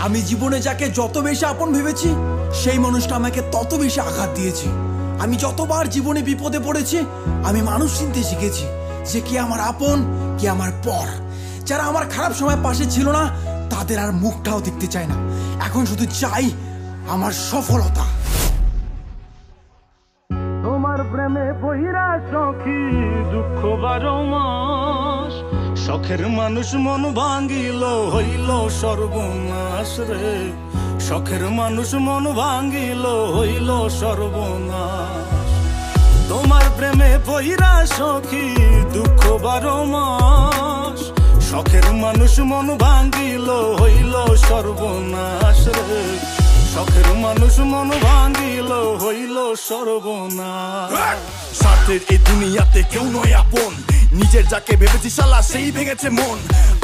আমি জীবনে যাকে যত বেশি আপন ভেবেছি সেই মানুষটা আমাকে তত বেশি আঘাত দিয়েছে। আমি যতবার জীবনে বিপদে পড়েছি আমি মানুষ চিনতে শিখেছি যে কে আমার আপন কে আমার পর। যারা আমার খারাপ সময় পাশে ছিল না তাদের আর মুখটাও দেখতে চাই না, এখন শুধু চাই আমার সফলতা। তোমার প্রেমে বহিরা সখী দুঃখ 12 মাস, শখের মানুষ মন ভাঙ্গিল হইল সর্বনাশ রে, শখের মানুষ মন ভাঙ্গিল হইল সর্বনাশ। তোমার প্রেমে বহিরা সখী দুঃখ 12 মাস, শখের মানুষ মন ভাঙ্গিল হইল সর্বনাশ রে, শখের মানুষ মন ভাঙ্গিল হইল সর্বনাশ। স্বার্থের এই দুনিয়াতে কেউ নয় আপন, নিজের যাকে ভেবেছি শালা সেই ভেঙেছে মন।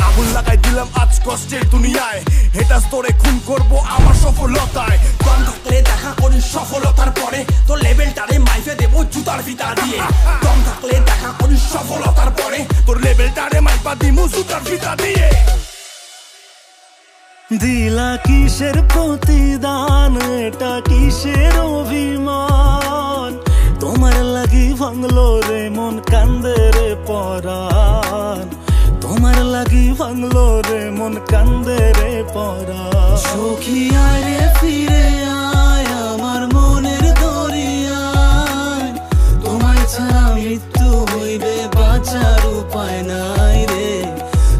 আগুন লাগাই দিলাম আজ কষ্টের দুনিয়ায়, হেটা স্তরে খুন করব আমার সফলতায়। দম থাকলে দেখা করি সফলতার পরে, তো লেভেলটারে মাইফে দেবো জুতার ফিতা দিয়ে। দম থাকলে দেখা করি সফলতার পরে, তোর লেভেলটারে মাইপা দিমু জুতার ফিতা দিয়ে। দিলা কিসের প্রতিদান, এটা কিসের অভিমান, তোমার লাগি ভাঙলো রে মন কান্দে রে পরাণ, তোমার লাগি ভাঙলো রে মন কান্দে রে পরাণ। সখী আয় রে ফিরে আয় আমার মনের দরিয়ায়, তোমায় ছাড়া মৃত্যু হইবে বাঁচার উপায় নাই রে,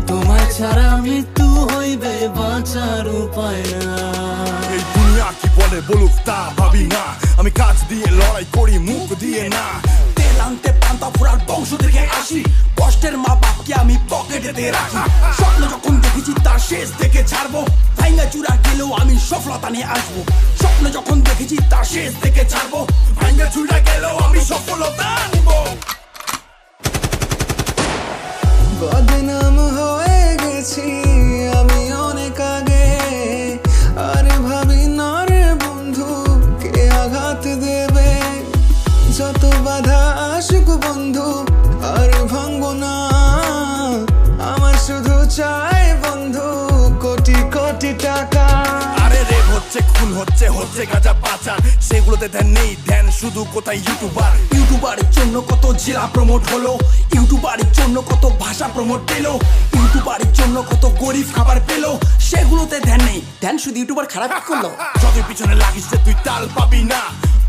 তোমায় ছাড়া মৃত্যু হইবে বাঁচার উপায় নাই। এই দুনিয়া কি বলে বলুক তা ভাবি না, আমি কাজ দিয়ে লড়াই করি মুখ দিয়ে না। তেল আনতে পান্তা ফুরার বংশ থেকে আসি, কষ্টের মা বাপকে আমি পকেটেতে রাখি। স্বপ্ন যখন দেখেছি তার শেষ দেখে ছাড়বো, ভাঙ্গা চূড়া গেলেও আমি সফলতা নিয়ে আসবো। স্বপ্ন যখন দেখেছি তার শেষ দেখে ছাড়বো, ভাঙ্গা ছুড়া গেলেও আমি সফলতা আনবো। বদনাম হয়ে গেছি আমি অনেক আগে, আর ভাবি না রে বন্ধু কে আঘাত দেবে। যত বাধা আসুক বন্ধু আর ভাঙবো না, আমার শুধু চাই বন্ধু কোটি কোটি টাকা। আরে রেপ হচ্ছে খুন হচ্ছে হচ্ছে গাঁজা পাচার, সেগুলোতে ধ্যান নেই, ধ্যান শুধু কোথায় ইউটিউবার। ইউটিউবারের জন্য কত জেলা প্রমোট হলো, ইউটিউবারের জন্য কত ভাষা প্রমোট পেলো, ইউটিউবারের জন্য কত গরিব খাবার পেলো, সেগুলোতে ধ্যান নেই, ধ্যান শুধু ইউটিউবার খারাপ করলো। যতই পিছনে লাগিস যে তুই তাল পাবি না,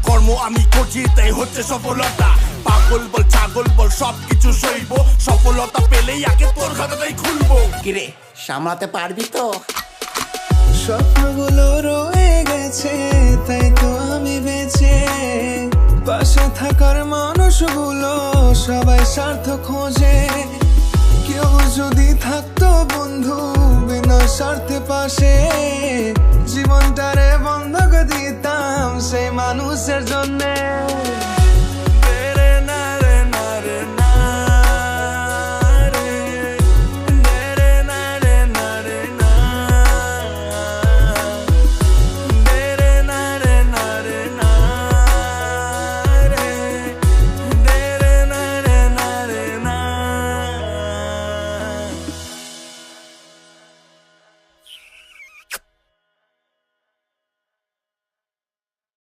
কর্ম আমি করছি তাই হচ্ছে সফলতা। পাগল বল ছাগল বল সবকিছু সইব, সফলতা পেলেই আগে তোর খাতাটাই খুলবো। কিরে সামলাতে পারবি তো? স্বপ্নগুলো রয়ে গেছে তাই তো আমি বেঁচে, পাশে থাকার মানুষগুলো সবাই স্বার্থ খোঁজে। কেউ যদি থাকতো বন্ধু বিনা স্বার্থে পাশে, জীবনটারে বন্ধক দিতাম সেই মানুষের জন্যে।